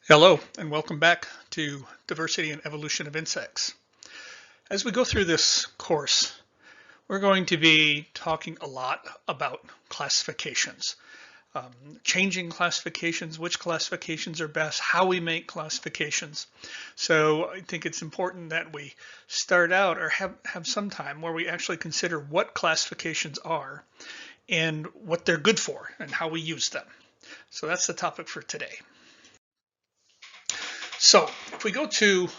Hello, and welcome back to Diversity and Evolution of Insects. As we go through this course, we're going to be talking a lot about classifications, changing classifications, which classifications are best, how we make classifications. So I think it's important that we start out or have some time where we actually consider what classifications are and what they're good for and how we use them. So that's the topic for today. So if we go to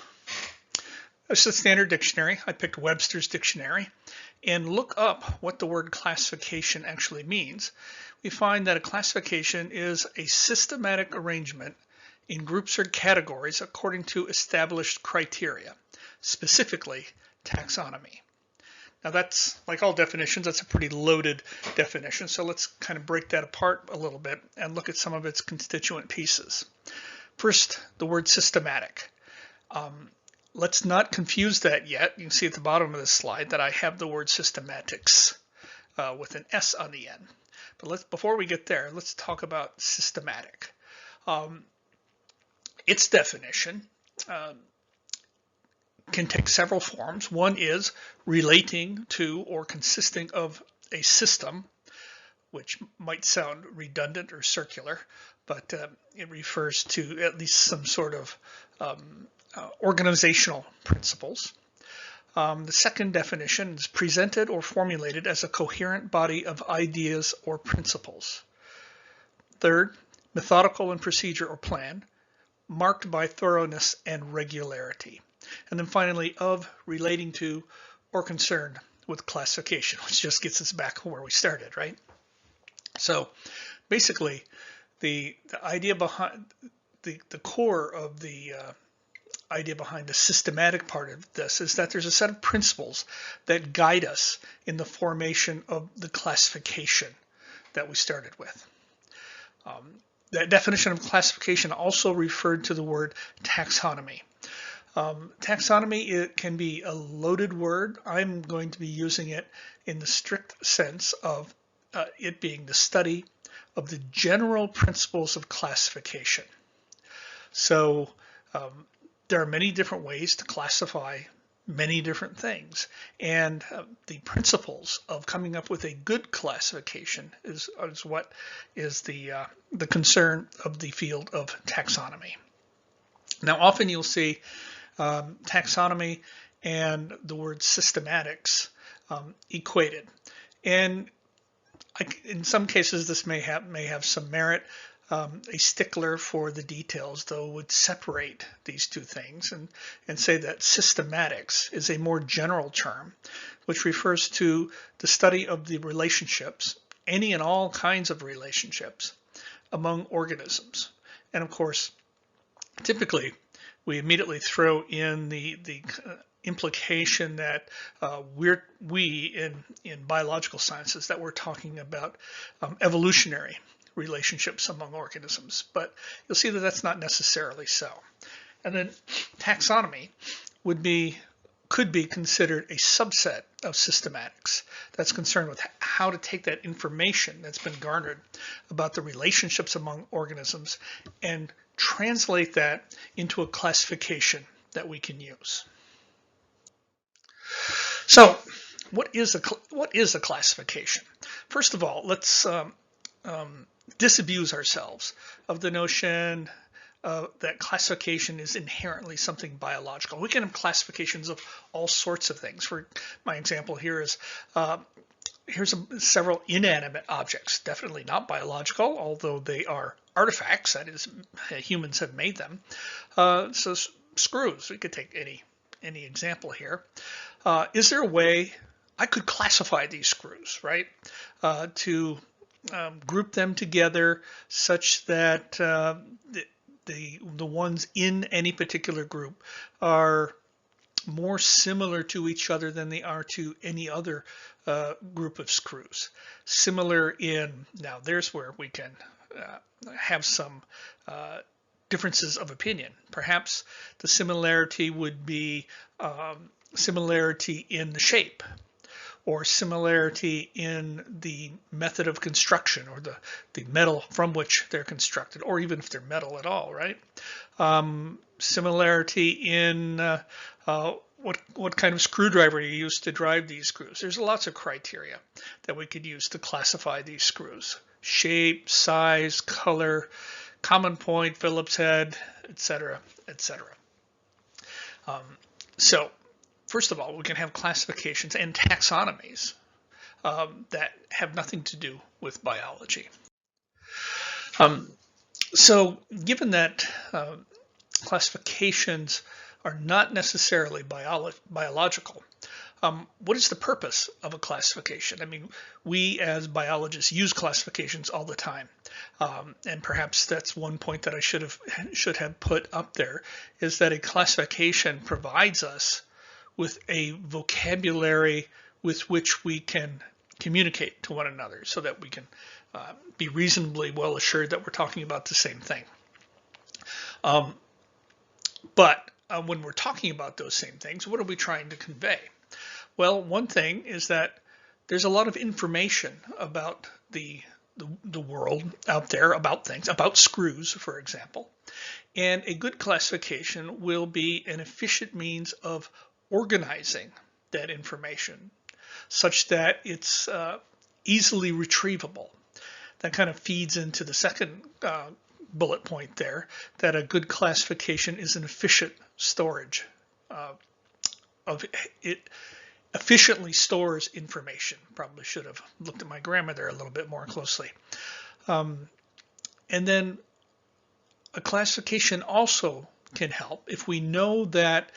a standard dictionary, I picked Webster's dictionary, and look up what the word classification actually means, we find that a classification is a systematic arrangement in groups or categories according to established criteria, specifically taxonomy. Now that's, like all definitions, that's a pretty loaded definition, so let's kind of break that apart a little bit and look at some of its constituent pieces. First, the word systematic. Let's not confuse that yet. You can see at the bottom of this slide that I have the word systematics with an S on the end. But before we get there, let's talk about systematic. Its definition can take several forms. One is relating to or consisting of a system, which might sound redundant or circular, but it refers to at least some sort of organizational principles. The second definition is presented or formulated as a coherent body of ideas or principles. Third, methodical in procedure or plan, marked by thoroughness and regularity. And then finally, of, relating to, or concerned with classification, which just gets us back where we started, right? So basically, the idea behind the core of the idea behind the systematic part of this is that there's a set of principles that guide us in the formation of the classification that we started with. That definition of classification also referred to the word taxonomy. Taxonomy, it can be a loaded word. I'm going to be using it in the strict sense of it being the study of the general principles of classification. So there are many different ways to classify many different things, and the principles of coming up with a good classification is what is the concern of the field of taxonomy. Now, often you'll see taxonomy and the word systematics equated, and in some cases this may have some merit. A stickler for the details, though, would separate these two things and say that systematics is a more general term, which refers to the study of the relationships, any and all kinds of relationships, among organisms. And of course, typically, we immediately throw in the implication that we in biological sciences that we're talking about evolutionary relationships among organisms, but you'll see that that's not necessarily so. And then taxonomy could be considered a subset of systematics that's concerned with how to take that information that's been garnered about the relationships among organisms and translate that into a classification that we can use. So what is a classification? First of all, let's disabuse ourselves of the notion that classification is inherently something biological. We can have classifications of all sorts of things. For my example here is here's several inanimate objects, definitely not biological, although they are artifacts, that is, humans have made them. So screws, we could take any example here. Is there a way I could classify these screws, right? To group them together such that the ones in any particular group are more similar to each other than they are to any other group of screws. Similar in, now there's where we can have some differences of opinion. Perhaps the similarity would be similarity in the shape, or similarity in the method of construction or the metal from which they're constructed, or even if they're metal at all, right? Similarity in what kind of screwdriver you use to drive these screws. There's lots of criteria that we could use to classify these screws. Shape, size, color, common point, Phillips head, etc., etc. So first of all, we can have classifications and taxonomies that have nothing to do with biology. So given that classifications are not necessarily biological, what is the purpose of a classification? I mean, we as biologists use classifications all the time. And perhaps that's one point that I should have put up there, is that a classification provides us with a vocabulary with which we can communicate to one another so that we can be reasonably well assured that we're talking about the same thing. But when we're talking about those same things, what are we trying to convey? Well, one thing is that there's a lot of information about the world out there, about things, about screws, for example. And a good classification will be an efficient means of organizing that information such that it's easily retrievable. That kind of feeds into the second bullet point there, that a good classification is an efficient storage of it. Efficiently stores information. Probably should have looked at my grammar there a little bit more closely. And then a classification also can help if we know that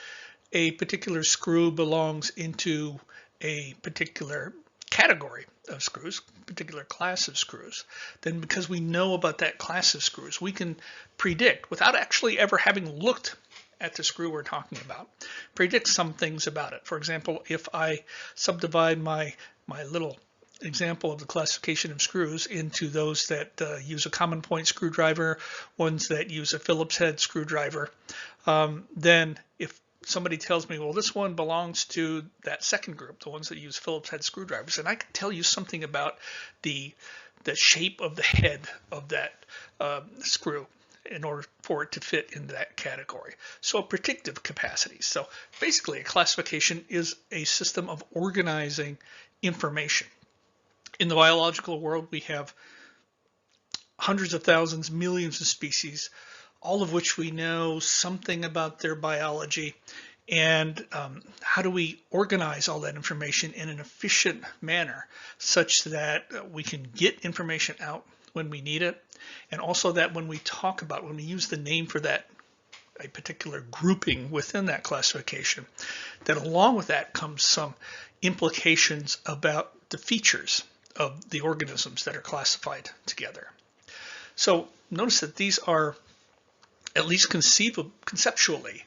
a particular screw belongs into a particular category of screws, particular class of screws. Then because we know about that class of screws, we can predict, without actually ever having looked at the screw we're talking about, predict some things about it. For example, if I subdivide my little example of the classification of screws into those that use a common point screwdriver, ones that use a Phillips head screwdriver, then if somebody tells me, well, this one belongs to that second group, the ones that use Phillips head screwdrivers, and I can tell you something about the shape of the head of that screw in order for it to fit in that category. So a predictive capacity. So basically a classification is a system of organizing information. In the biological world, we have hundreds of thousands, millions of species, all of which we know something about their biology. And how do we organize all that information in an efficient manner such that we can get information out when we need it, and also that when we talk about, when we use the name for that, a particular grouping within that classification, that along with that comes some implications about the features of the organisms that are classified together. So notice that these are, at least conceptually,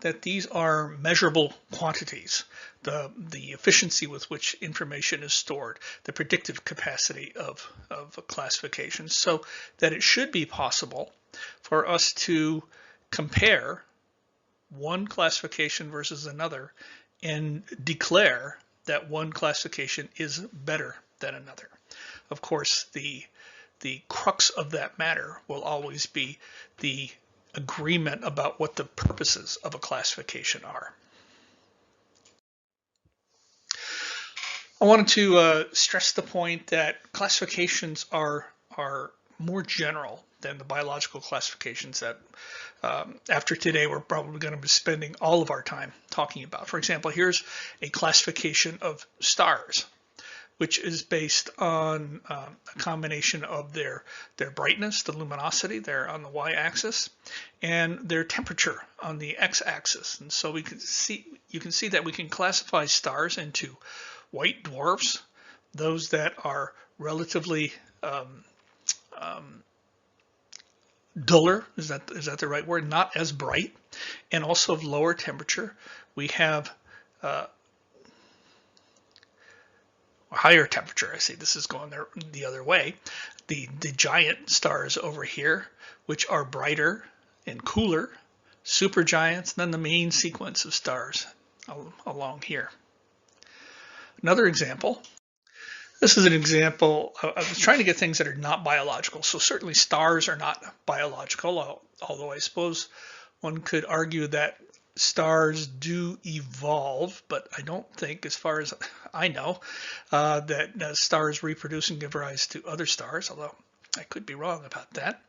that these are measurable quantities, the efficiency with which information is stored, the predictive capacity of classifications, so that it should be possible for us to compare one classification versus another and declare that one classification is better than another. Of course, the crux of that matter will always be the agreement about what the purposes of a classification are. I wanted to stress the point that classifications are more general than the biological classifications that after today we're probably going to be spending all of our time talking about. For example, here's a classification of stars, which is based on a combination of their brightness, the luminosity there on the y-axis, and their temperature on the x-axis. And so you can see that we can classify stars into white dwarfs, those that are relatively duller, is that the right word, not as bright, and also of lower temperature. We have higher temperature. I see this is going the other way. The giant stars over here, which are brighter and cooler, supergiants, and then the main sequence of stars along here. Another example. This is an example. I was trying to get things that are not biological. So certainly stars are not biological, although I suppose one could argue that stars do evolve, but I don't think, as far as I know, that stars reproduce and give rise to other stars, although I could be wrong about that.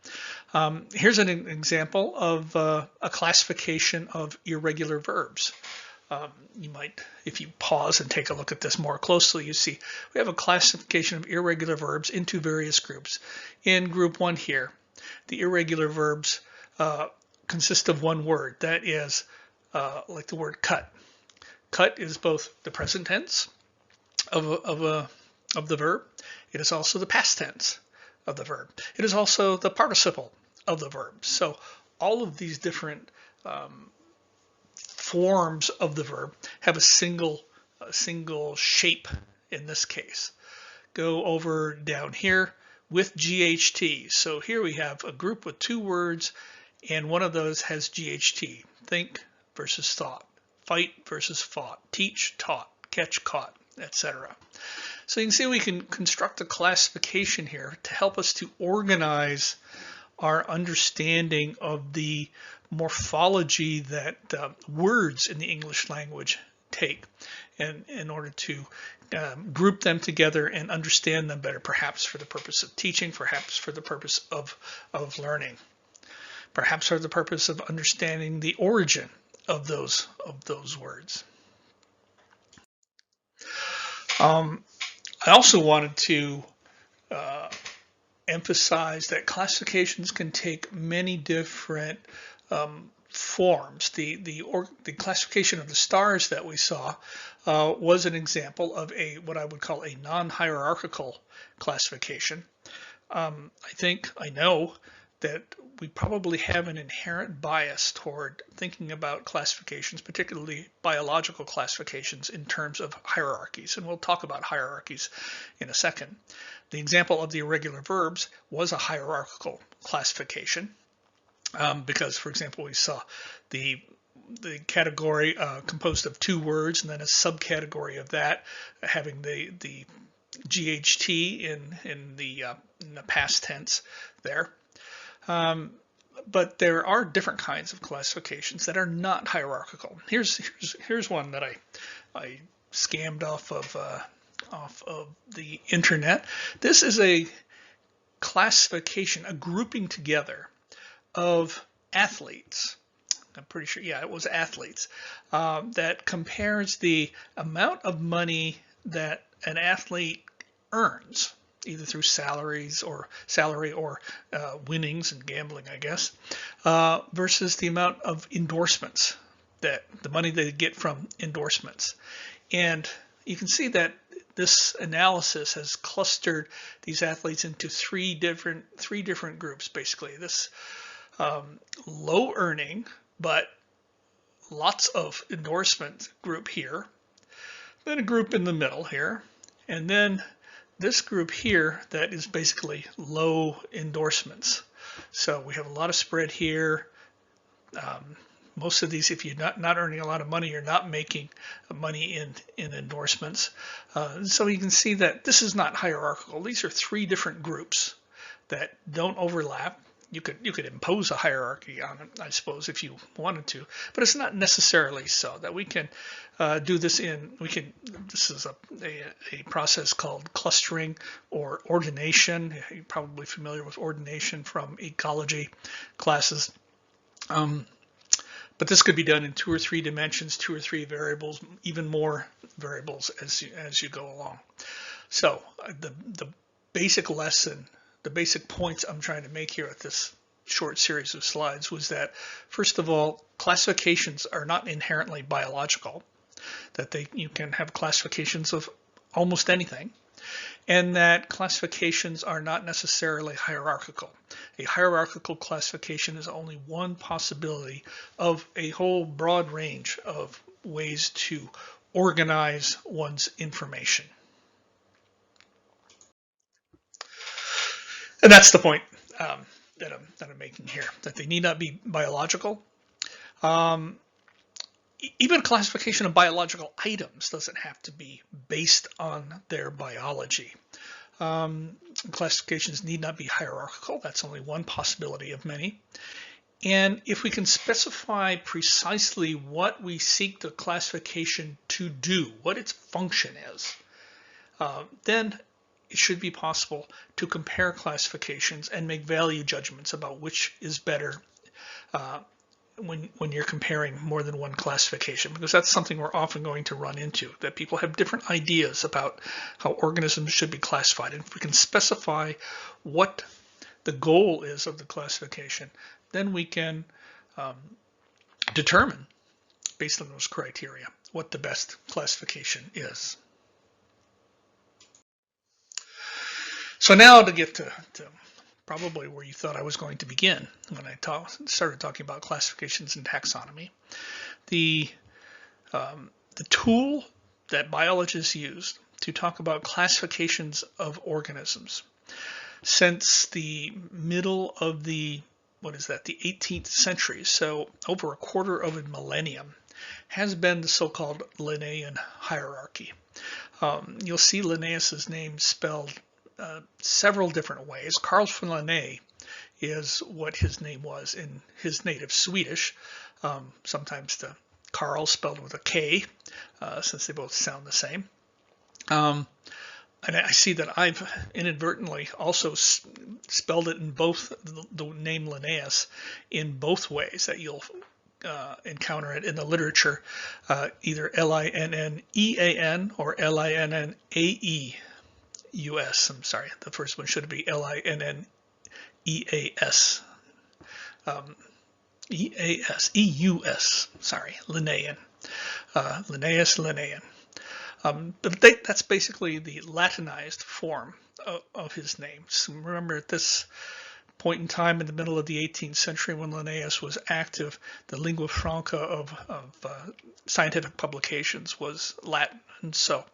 Here's an example of a classification of irregular verbs. You might, if you pause and take a look at this more closely, you see we have a classification of irregular verbs into various groups. In group 1 here, the irregular verbs consist of one word. That is like the word cut. Cut is both the present tense of the verb. It is also the past tense of the verb. It is also the participle of the verb. So all of these different forms of the verb have a single shape in this case. Go over down here with GHT. So here we have a group with two words, and one of those has GHT. Think versus thought, fight versus fought, teach, taught, catch, caught, etc. So you can see we can construct a classification here to help us to organize our understanding of the morphology that words in the English language take, and in order to group them together and understand them better, perhaps for the purpose of teaching, perhaps for the purpose of learning, perhaps for the purpose of understanding the origin of those words. I also wanted to emphasize that classifications can take many different forms. The classification of the stars that we saw was an example of what I would call a non-hierarchical classification. I know that we probably have an inherent bias toward thinking about classifications, particularly biological classifications, in terms of hierarchies, and we'll talk about hierarchies in a second. The example of the irregular verbs was a hierarchical classification because, for example, we saw the category composed of two words and then a subcategory of that having the GHT in the past tense there. But there are different kinds of classifications that are not hierarchical. Here's one that I scammed off of the internet. This is a classification, a grouping together of athletes. I'm pretty sure, yeah, it was athletes, that compares the amount of money that an athlete earns, either through salary or winnings and gambling, I guess, versus the amount of endorsements, that the money they get from endorsements. And you can see that this analysis has clustered these athletes into three different groups, basically. This low earning but lots of endorsement group here, then a group in the middle here, and then this group here that is basically low endorsements. So we have a lot of spread here. Most of these, if you're not earning a lot of money, you're not making money in endorsements. So you can see that this is not hierarchical. These are three different groups that don't overlap. You could impose a hierarchy on it, I suppose, if you wanted to, but it's not necessarily so. That we can do this this is a process called clustering or ordination. You're probably familiar with ordination from ecology classes. But this could be done in 2 or 3 dimensions, 2 or 3 variables, even more variables as you go along. So the basic lesson, the basic points I'm trying to make here at this short series of slides was that, first of all, classifications are not inherently biological, that you can have classifications of almost anything, and that classifications are not necessarily hierarchical. A hierarchical classification is only one possibility of a whole broad range of ways to organize one's information. And that's the point that I'm making here, that they need not be biological. even classification of biological items doesn't have to be based on their biology. Classifications need not be hierarchical. That's only one possibility of many. And if we can specify precisely what we seek the classification to do, what its function is, then it should be possible to compare classifications and make value judgments about which is better when you're comparing more than one classification, because that's something we're often going to run into, that people have different ideas about how organisms should be classified. And if we can specify what the goal is of the classification, then we can determine, based on those criteria, what the best classification is. So now to get to probably where you thought I was going to begin when I started talking about classifications and taxonomy. The tool that biologists used to talk about classifications of organisms since the middle of the 18th century, so over a quarter of a millennium, has been the so-called Linnaean hierarchy. You'll see Linnaeus's name spelled several different ways. Carl von Linné is what his name was in his native Swedish. Sometimes the Carl spelled with a K, since they both sound the same. And I see that I've inadvertently also spelled it in both, the name Linnaeus in both ways, that you'll encounter it in the literature, either Linnean or Linnaeus. I'm sorry, the first one should be Linneas. EUS, sorry, Linnaean. Linnaeus, Linnaean. But that's basically the Latinized form of his name. So remember, at this point in time in the middle of the 18th century when Linnaeus was active, the lingua franca of scientific publications was Latin. And so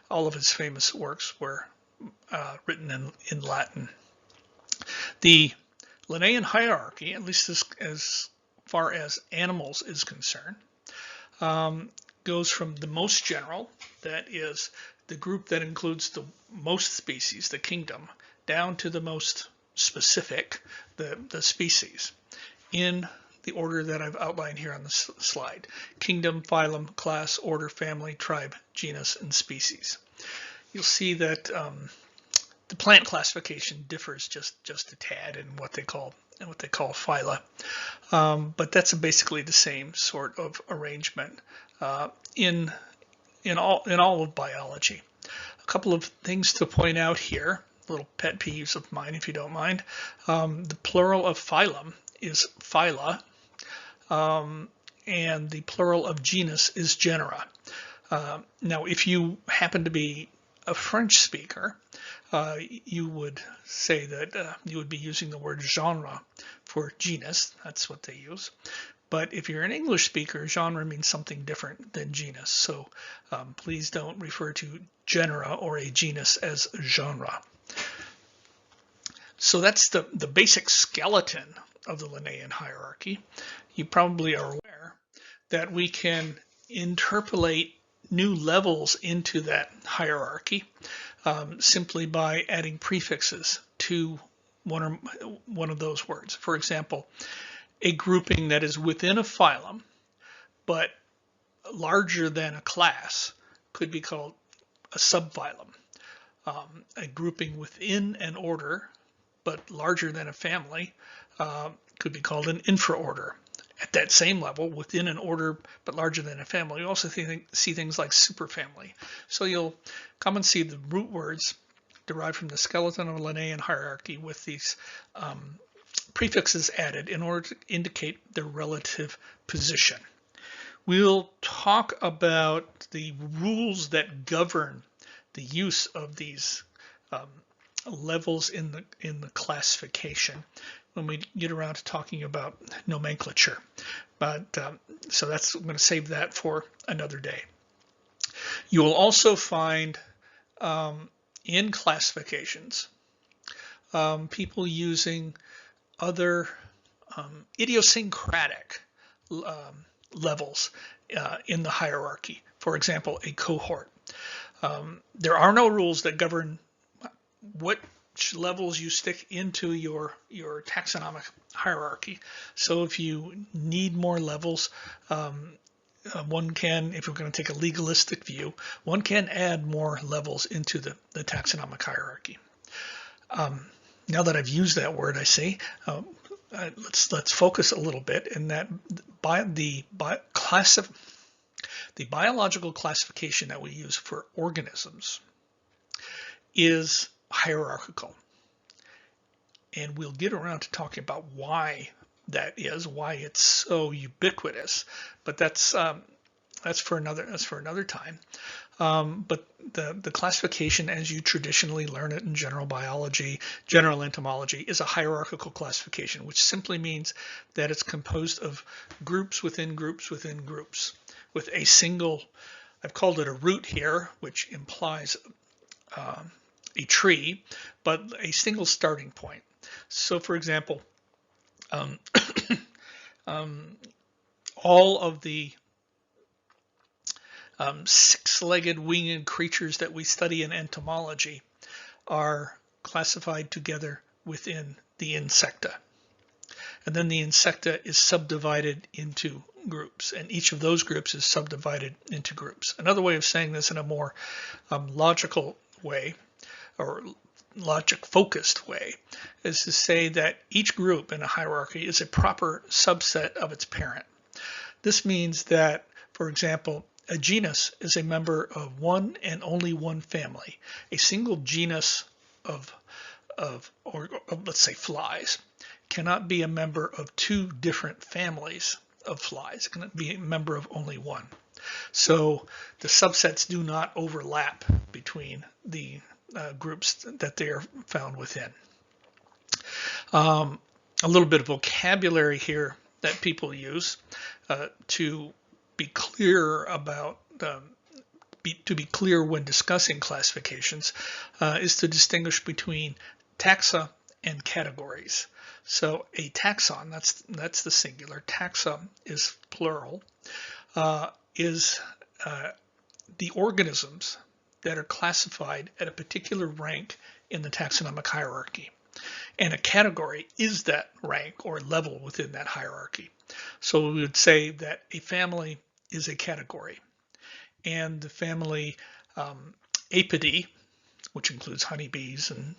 all of his famous works were written in Latin. The Linnaean hierarchy, at least as far as animals is concerned, goes from the most general, that is the group that includes the most species, the kingdom, down to the most specific, the species, in the order that I've outlined here on the slide: kingdom, phylum, class, order, family, tribe, genus, and species. You'll see that the plant classification differs just a tad in what they call phyla, but that's basically the same sort of arrangement in all of biology. A couple of things to point out here, little pet peeves of mine, if you don't mind. The plural of phylum is phyla, and the plural of genus is genera. Now, if you happen to be a French speaker, you would say that you would be using the word genre for genus. That's what they use. But if you're an English speaker, genre means something different than genus. So please don't refer to genera or a genus as genre. So that's the basic skeleton of the Linnaean hierarchy. You probably are aware that we can interpolate new levels into that hierarchy simply by adding prefixes to one of those words. For example, a grouping that is within a phylum but larger than a class could be called a subphylum. A grouping within an order but larger than a family could be called an infraorder. At that same level, within an order but larger than a family, you also see things like superfamily. So you'll come and see the root words derived from the skeleton of a Linnaean hierarchy with these prefixes added in order to indicate their relative position. We'll talk about the rules that govern the use of these levels in the classification when we get around to talking about nomenclature. But so I'm going to save that for another day. You will also find in classifications people using other idiosyncratic levels in the hierarchy. For example, a cohort. There are no rules that govern which levels you stick into your taxonomic hierarchy. So if you need more levels, one can, if we're going to take a legalistic view, one can add more levels into the taxonomic hierarchy. Now that I've used that word, I say, let's focus a little bit in that the biological classification that we use for organisms is hierarchical. And we'll get around to talking about why that is, why it's so ubiquitous. But that's for another time. But the classification as you traditionally learn it in general biology, general entomology, is a hierarchical classification, which simply means that it's composed of groups within groups within groups, with a single, I've called it a root here, which implies a tree, but a single starting point. So for example, all of the six-legged winged creatures that we study in entomology are classified together within the insecta. And then the insecta is subdivided into groups, and each of those groups is subdivided into groups. Another way of saying this in a more logical way, or logic-focused way, is to say that each group in a hierarchy is a proper subset of its parent. This means that, for example, a genus is a member of one and only one family. A single genus of let's say flies cannot be a member of two different families of flies. It can be a member of only one. So the subsets do not overlap between the groups that they are found within. A little bit of vocabulary here that people use to be clear about to be clear when discussing classifications is to distinguish between taxa and categories. So a taxon, that's the singular. Taxa is plural. Is the organisms that are classified at a particular rank in the taxonomic hierarchy. And a category is that rank or level within that hierarchy. So we would say that a family is a category. And the family Apidae, which includes honeybees and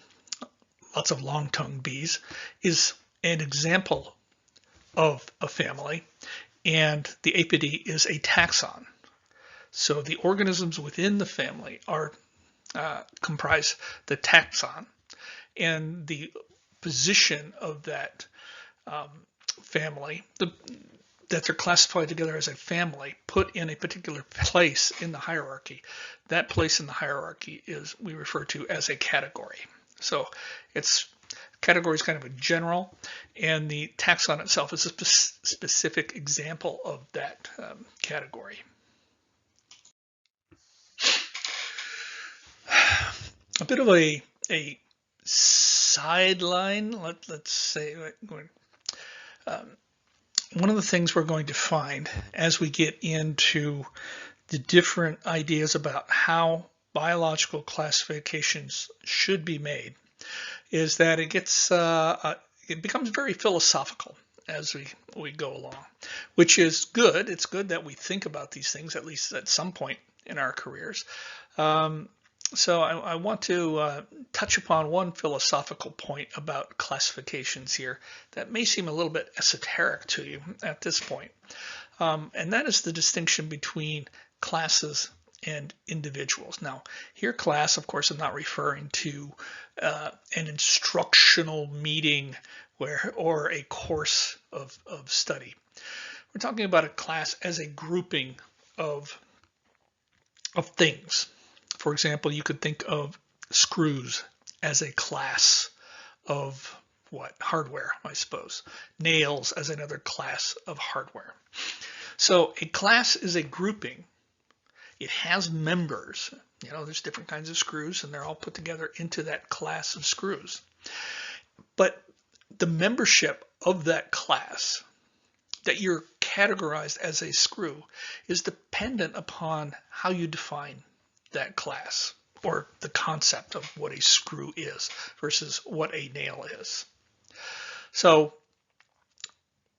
lots of long-tongued bees, is an example of a family. And the Apidae is a taxon. So the organisms within the family are comprise the taxon, and the position of that family, that they're classified together as a family, put in a particular place in the hierarchy. That place in the hierarchy is we refer to as a category. So category is kind of a general, and the taxon itself is a specific example of that category. A bit of a sideline, let's say, one of the things we're going to find as we get into the different ideas about how biological classifications should be made is that it becomes very philosophical as we go along, which is good. It's good that we think about these things, at least at some point in our careers. So I want to touch upon one philosophical point about classifications here that may seem a little bit esoteric to you at this point. And that is the distinction between classes and individuals. Now, here class, of course, I'm not referring to an instructional meeting or a course of study. We're talking about a class as a grouping of things. For example, you could think of screws as a class of hardware, I suppose. Nails as another class of hardware. So a class is a grouping. It has members. You know, there's different kinds of screws, and they're all put together into that class of screws. But the membership of that class that you're categorized as a screw is dependent upon how you define that class, or the concept of what a screw is versus what a nail is. So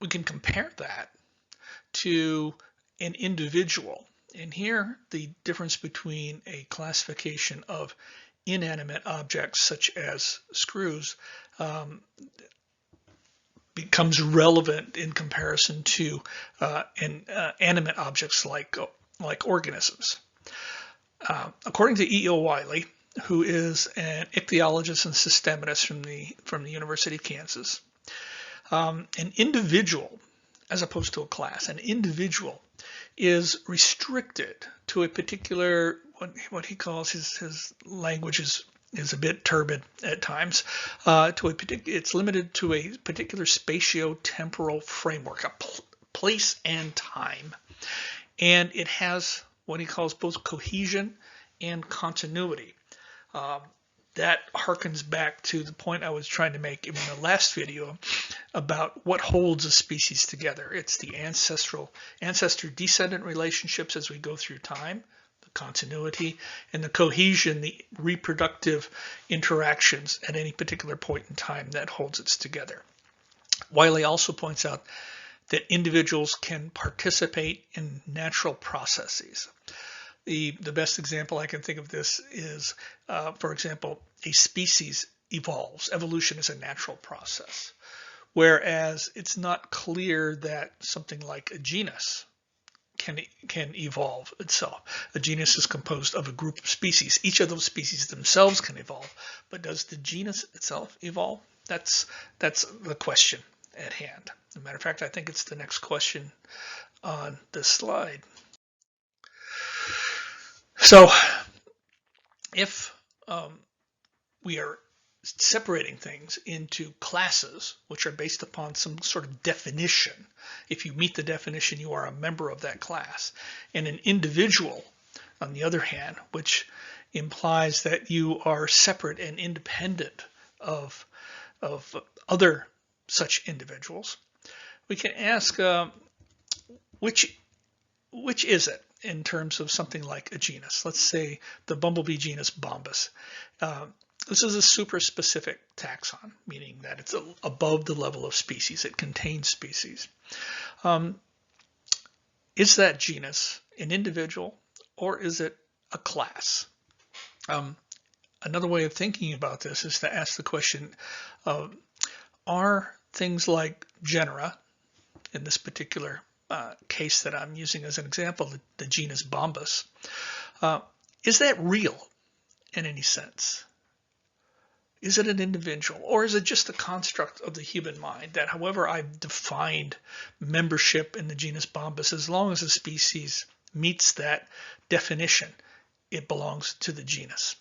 we can compare that to an individual. And here the difference between a classification of inanimate objects such as screws becomes relevant in comparison to animate objects like organisms. According to E.O. Wiley, who is an ichthyologist and systematist from the University of Kansas, an individual, as opposed to a class, an individual is restricted to a particular, what he calls, his language is a bit turbid at times, it's limited to a particular spatio-temporal framework, a place and time, and it has what he calls both cohesion and continuity. That harkens back to the point I was trying to make in the last video about what holds a species together. It's the ancestor-descendant relationships as we go through time, the continuity, and the cohesion, the reproductive interactions at any particular point in time that holds it together. Wiley also points out that individuals can participate in natural processes. The best example I can think of this is, for example, a species evolves. Evolution is a natural process, whereas it's not clear that something like a genus can evolve itself. A genus is composed of a group of species. Each of those species themselves can evolve, but does the genus itself evolve? That's the question at hand. As a matter of fact, I think it's the next question on this slide. So if we are separating things into classes, which are based upon some sort of definition, if you meet the definition, you are a member of that class, and an individual, on the other hand, which implies that you are separate and independent of other such individuals, we can ask which is it in terms of something like a genus. Let's say the bumblebee genus Bombus. This is a super specific taxon, meaning that it's above the level of species. It contains species. Is that genus an individual or is it a class? Another way of thinking about this is to ask the question, are things like genera, in this particular case that I'm using as an example, the genus Bombus, is that real in any sense? Is it an individual, or is it just a construct of the human mind that however I've defined membership in the genus Bombus, as long as a species meets that definition, it belongs to the genus?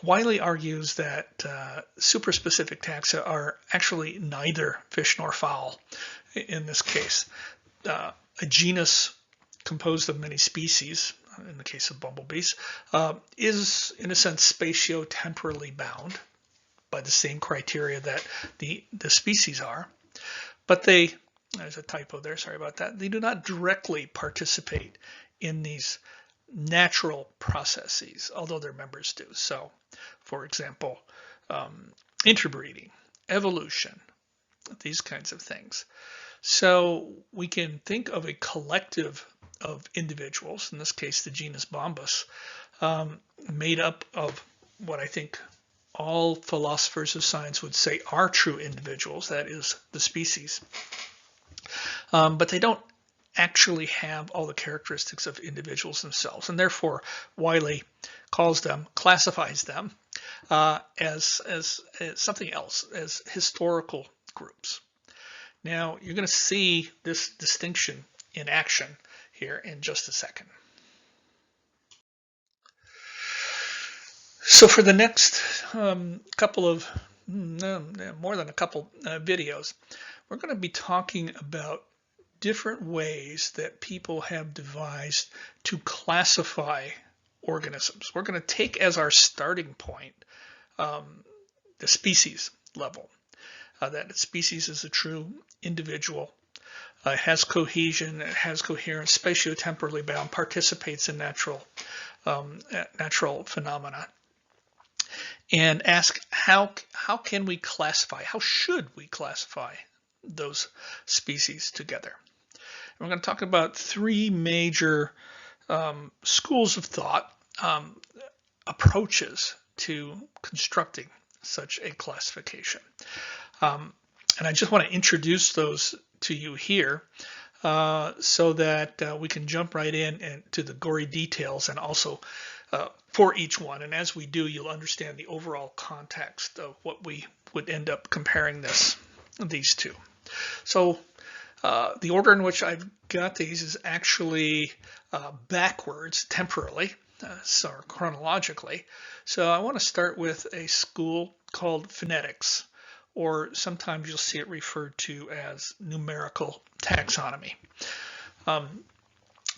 Wiley argues that superspecific taxa are actually neither fish nor fowl in this case. A genus composed of many species, in the case of bumblebees, is in a sense spatio-temporally bound by the same criteria that the species are, but there's a typo there, sorry about that, they do not directly participate in these natural processes, although their members do. So, for example, interbreeding, evolution, these kinds of things. So we can think of a collective of individuals, in this case the genus Bombus, made up of what I think all philosophers of science would say are true individuals, that is, the species. But they don't actually have all the characteristics of individuals themselves, and therefore Wiley classifies them as something else, as historical groups. Now you're going to see this distinction in action here in just a second. So for the next couple of, more than a couple videos, we're going to be talking about different ways that people have devised to classify organisms. We're going to take as our starting point the species level, that a species is a true individual has cohesion, it has coherence, spatiotemporally bound, participates in natural phenomena, and ask how can we classify, how should we classify those species together. And we're going to talk about three major schools of thought, approaches to constructing such a classification. And I just want to introduce those to you here so that we can jump right in to the gory details and also for each one. And as we do, you'll understand the overall context of what we would end up comparing these two. So the order in which I've got these is actually backwards temporally, so chronologically. So I want to start with a school called phonetics, or sometimes you'll see it referred to as numerical taxonomy.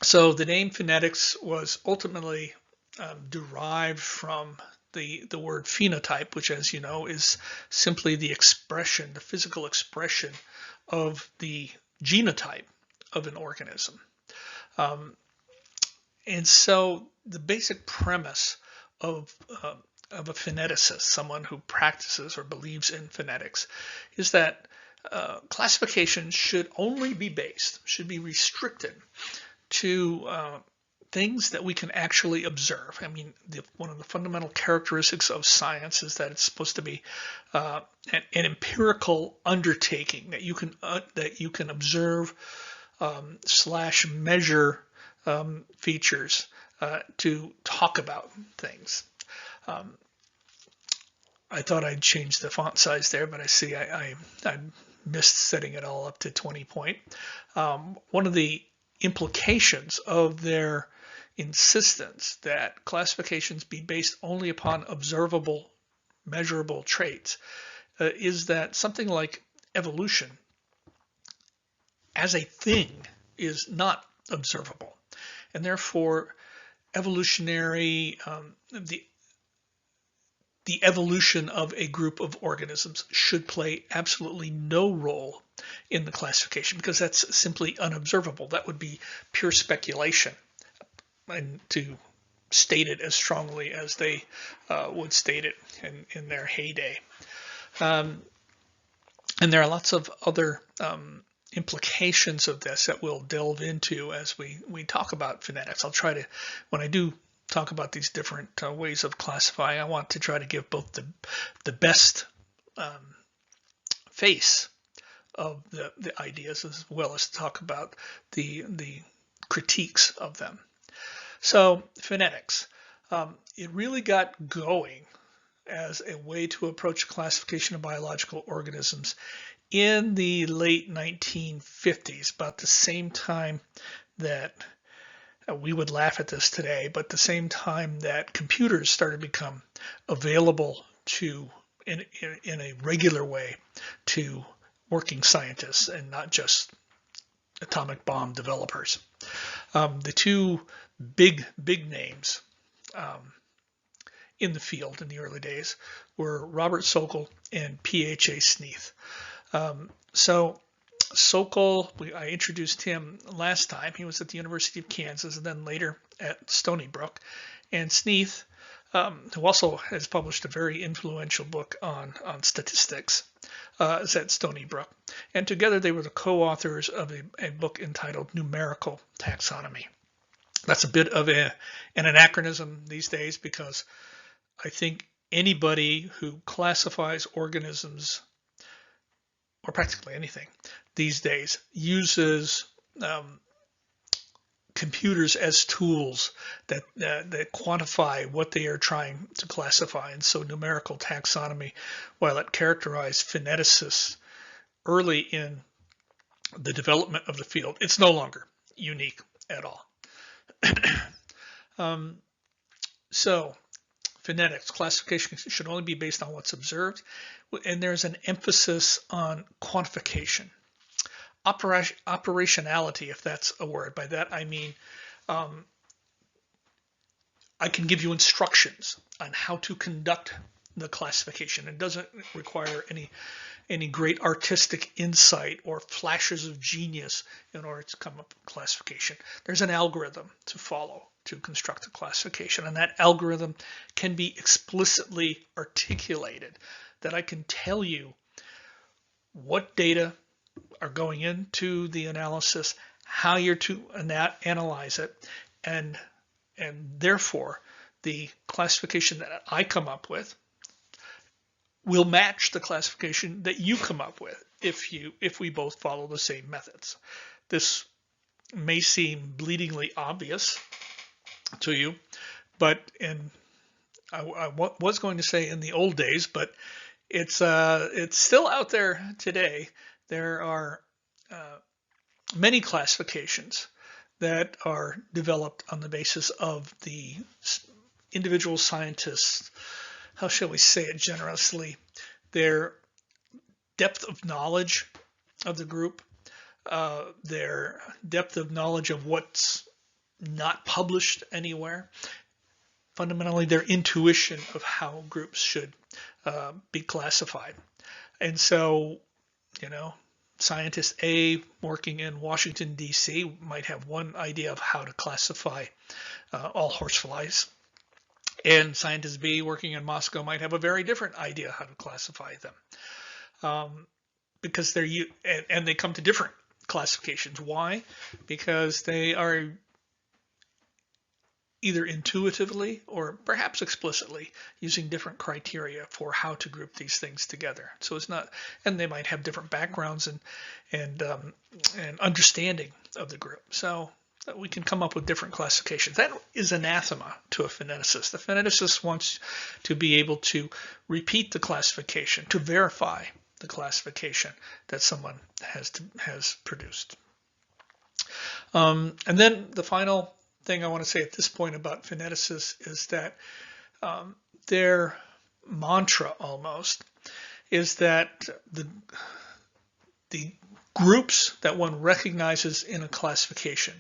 So the name phonetics was ultimately derived from the word phenotype, which, as you know, is simply the expression, the physical expression of the genotype of an organism. And so the basic premise of a phoneticist, someone who practices or believes in phonetics, is that classification should only be should be restricted to things that we can actually observe. I mean, one of the fundamental characteristics of science is that it's supposed to be an empirical undertaking that you can observe / measure features to talk about things. I thought I'd change the font size there, but I see I missed setting it all up to 20 point. One of the implications of their insistence that classifications be based only upon observable, measurable traits is that something like evolution as a thing is not observable, and therefore evolutionary the evolution of a group of organisms should play absolutely no role in the classification, because that's simply unobservable. That would be pure speculation, and to state it as strongly as they would state it in their heyday. And there are lots of other implications of this that we'll delve into as we talk about phonetics. I'll try to, when I do talk about these different ways of classifying, I want to try to give both the best face of the ideas, as well as talk about the critiques of them. So phonetics, it really got going as a way to approach classification of biological organisms in the late 1950s, about the same time that we would laugh at this today, but the same time that computers started to become available to in a regular way to working scientists and not just atomic bomb developers. The two big names in the field in the early days were Robert Sokol and P.H.A. Sneath. So Sokol, I introduced him last time. He was at the University of Kansas and then later at Stony Brook. And Sneath, who also has published a very influential book on statistics, is at Stony Brook. And together they were the co-authors of a book entitled Numerical Taxonomy. That's a bit of an anachronism these days, because I think anybody who classifies organisms, or practically anything these days, uses computers as tools that quantify what they are trying to classify. And so numerical taxonomy, while it characterized phoneticists early in the development of the field, it's no longer unique at all. So phonetics, classification should only be based on what's observed, and there's an emphasis on quantification. Operationality, if that's a word. By that I mean I can give you instructions on how to conduct the classification. It doesn't require any any great artistic insight or flashes of genius in order to come up with a classification. There's an algorithm to follow to construct a classification, and that algorithm can be explicitly articulated, that I can tell you what data are going into the analysis, how you're to analyze it, and therefore the classification that I come up with will match the classification that you come up with if we both follow the same methods. This may seem bleedingly obvious to you, but I was going to say in the old days, but it's still out there today. There are many classifications that are developed on the basis of the individual scientists, how shall we say it generously, their depth of knowledge of the group, their depth of knowledge of what's not published anywhere, fundamentally their intuition of how groups should be classified. And so, scientist A working in Washington, D.C. might have one idea of how to classify all horseflies. And scientist B working in Moscow might have a very different idea how to classify them. Because they come to different classifications. Why? Because they are either intuitively or perhaps explicitly using different criteria for how to group these things together. So it's not, and they might have different backgrounds and understanding of the group. So that we can come up with different classifications. That is anathema to a phoneticist. The phoneticist wants to be able to repeat the classification, to verify the classification that someone has produced. And then the final thing I want to say at this point about phoneticists is that their mantra almost is that the groups that one recognizes in a classification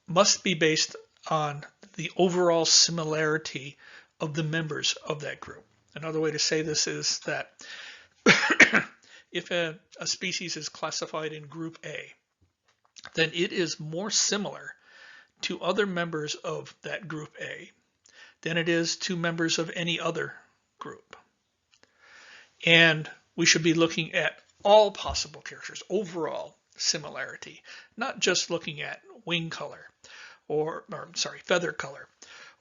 must be based on the overall similarity of the members of that group. Another way to say this is that if a species is classified in group A, then it is more similar to other members of that group A than it is to members of any other group. And we should be looking at all possible characters, overall similarity, not just looking at wing color or feather color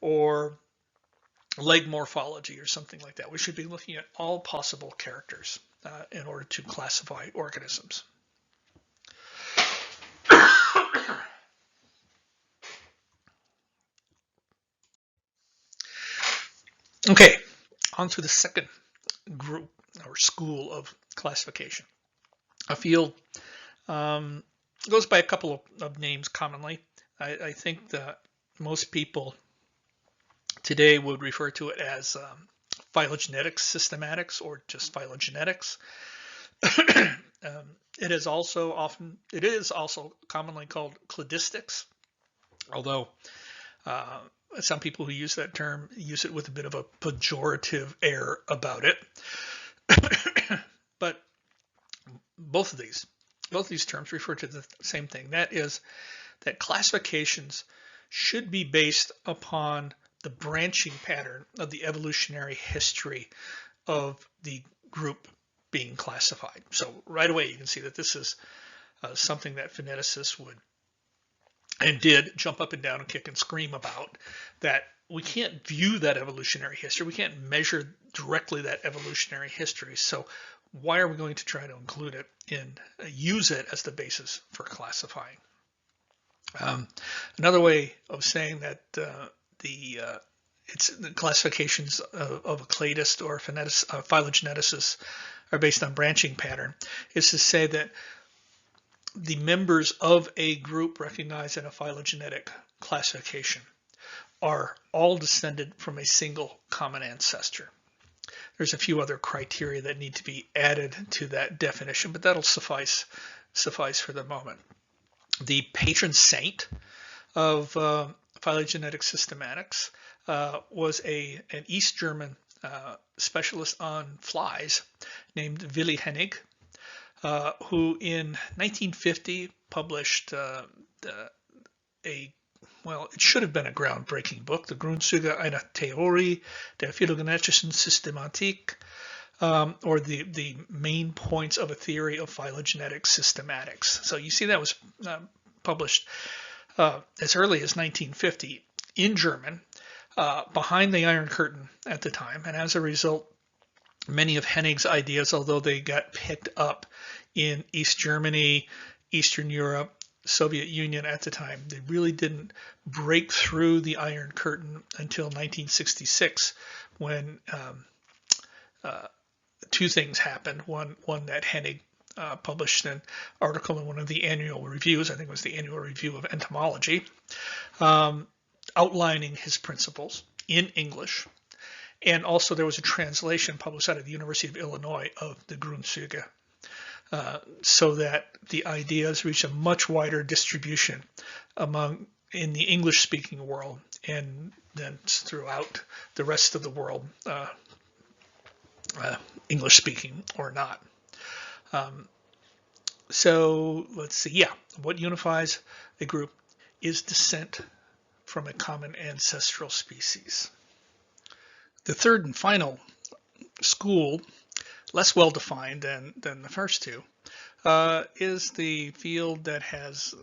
or leg morphology or something like that. We should be looking at all possible characters in order to classify organisms. Okay, on to the second group or school of classification. A field goes by a couple of names commonly. I think that most people today would refer to it as phylogenetics systematics or just phylogenetics. It is also commonly called cladistics, although some people who use that term use it with a bit of a pejorative air about it. But both of these terms refer to the same thing. That is that classifications should be based upon the branching pattern of the evolutionary history of the group being classified. So right away you can see that this is something that phoneticists would and did jump up and down and kick and scream about, that we can't view that evolutionary history. We can't measure directly that evolutionary history. So why are we going to try to include it and use it as the basis for classifying? Another way of saying that the classifications of a cladist or phylogeneticist are based on branching pattern is to say that the members of a group recognized in a phylogenetic classification are all descended from a single common ancestor. There's a few other criteria that need to be added to that definition, but that'll suffice for the moment. The patron saint of phylogenetic systematics was an East German specialist on flies named Willy Hennig, who in 1950 published well, it should have been a groundbreaking book, the Grundzüge einer Theorie der phylogenetischen Systematik, or the main points of a theory of phylogenetic systematics. So you see that was published as early as 1950 in German, behind the Iron Curtain at the time, and as a result, many of Hennig's ideas, although they got picked up in East Germany, Eastern Europe, Soviet Union at the time, they really didn't break through the Iron Curtain until 1966, when two things happened. One that Hennig published an article in one of the annual reviews, I think it was the Annual Review of Entomology, outlining his principles in English. And also there was a translation published out of the University of Illinois of the Grundzüge, so that the ideas reach a much wider distribution in the English-speaking world, and then throughout the rest of the world, English-speaking or not. So let's see. Yeah, what unifies a group is descent from a common ancestral species. The third and final school, less well defined than the first two, is the field that has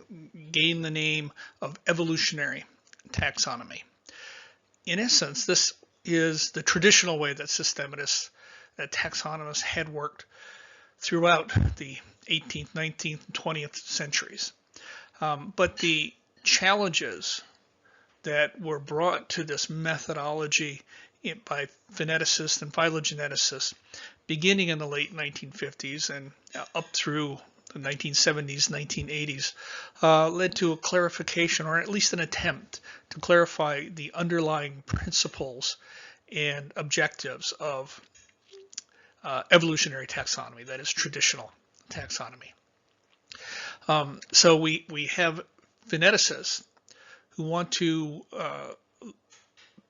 gained the name of evolutionary taxonomy. In essence, this is the traditional way that systematists, that taxonomists had worked throughout the 18th, 19th, and 20th centuries. But the challenges that were brought to this methodology by phoneticists and phylogeneticists beginning in the late 1950s and up through the 1970s, 1980s, led to a clarification, or at least an attempt to clarify the underlying principles and objectives of evolutionary taxonomy, that is traditional taxonomy. So we have phoneticists who want to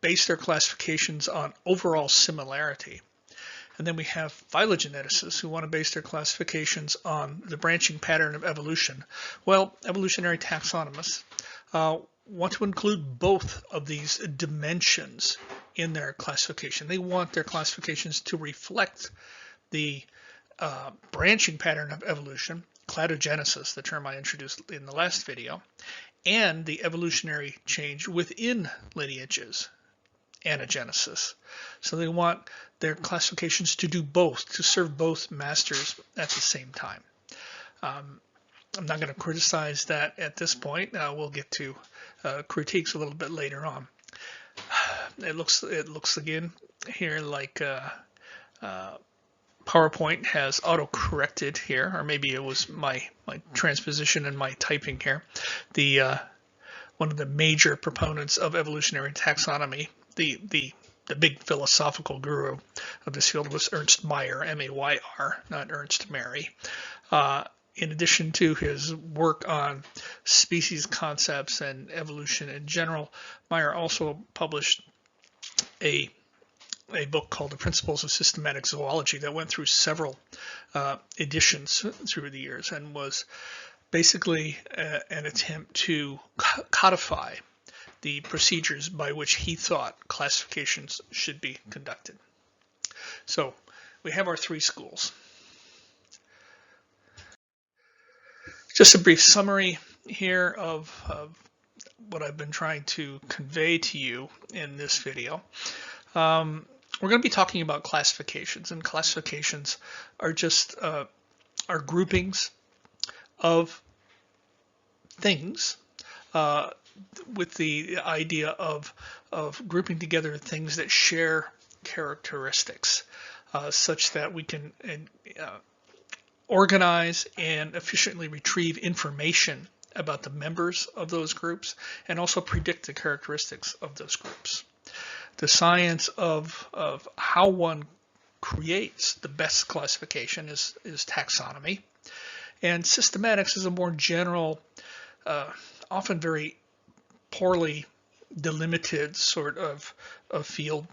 base their classifications on overall similarity. And then we have phylogeneticists who want to base their classifications on the branching pattern of evolution. Well, evolutionary taxonomists want to include both of these dimensions in their classification. They want their classifications to reflect the branching pattern of evolution, cladogenesis, the term I introduced in the last video, and the evolutionary change within lineages, anagenesis. So they want their classifications to do both, to serve both masters at the same time. I'm not going to criticize that at this point. We'll get to critiques a little bit later on. It looks again here like PowerPoint has auto-corrected here, or maybe it was my transposition and my typing here. One of the major proponents of evolutionary taxonomy, the big philosophical guru of this field, was Ernst Mayr, M-A-Y-R, not Ernst Mary. In addition to his work on species concepts and evolution in general, Mayr also published a book called The Principles of Systematic Zoology that went through several editions through the years and was basically an attempt to codify the procedures by which he thought classifications should be conducted. So we have our three schools. Just a brief summary here of what I've been trying to convey to you in this video. We're going to be talking about classifications, and classifications are just are groupings of things with the idea of grouping together things that share characteristics such that we can organize and efficiently retrieve information about the members of those groups and also predict the characteristics of those groups. The science of how one creates the best classification is taxonomy, and systematics is a more general, often very poorly delimited sort of field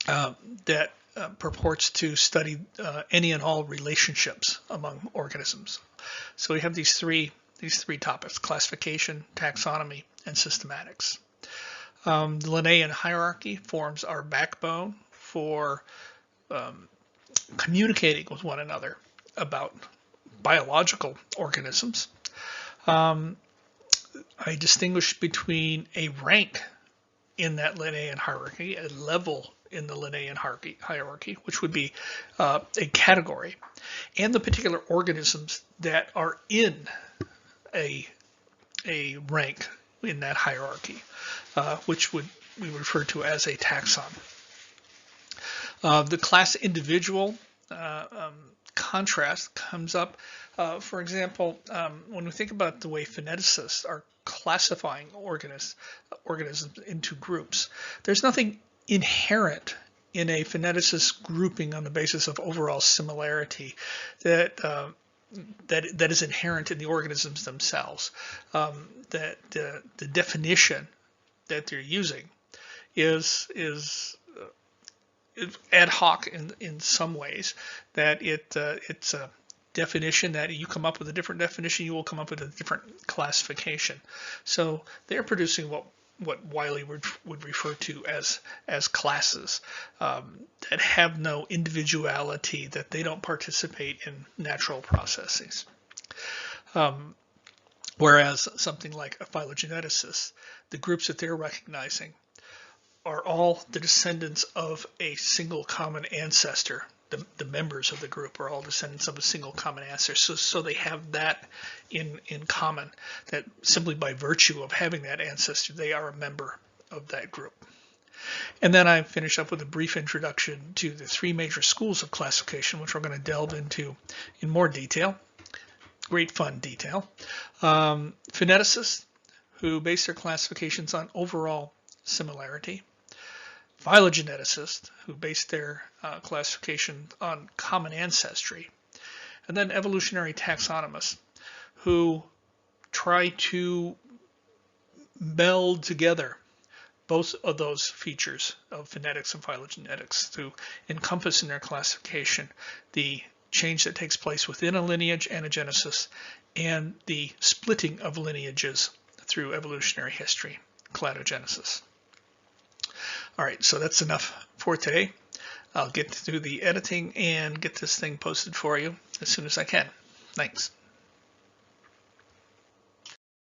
that purports to study any and all relationships among organisms. So we have these three topics: classification, taxonomy, and systematics. The Linnaean hierarchy forms our backbone for communicating with one another about biological organisms. I distinguish between a rank in that Linnaean hierarchy, a level in the Linnaean hierarchy, which would be a category, and the particular organisms that are in a rank in that hierarchy, which we refer to as a taxon. The class individual contrast comes up, for example, when we think about the way phoneticists are classifying organisms into groups. There's nothing inherent in a phoneticist grouping on the basis of overall similarity that is inherent in the organisms themselves. That the definition that they're using is ad hoc in some ways, that it's a definition that you come up with a different definition, you will come up with a different classification. So they're producing what Wiley would refer to as classes that have no individuality, that they don't participate in natural processes. Whereas something like a phylogeneticist, the groups that they're recognizing are all the descendants of a single common ancestor. The members of the group are all descendants of a single common ancestor. So they have that in common, that simply by virtue of having that ancestor, they are a member of that group. And then I finish up with a brief introduction to the three major schools of classification, which we're going to delve into in more detail. Great fun detail. Phoneticists, who base their classifications on overall similarity. Phylogeneticists, who base their classification on common ancestry. And then evolutionary taxonomists, who try to meld together both of those features of phonetics and phylogenetics to encompass in their classification the change that takes place within a lineage, anagenesis, and the splitting of lineages through evolutionary history, cladogenesis. All right, so that's enough for today. I'll get through the editing and get this thing posted for you as soon as I can. Thanks.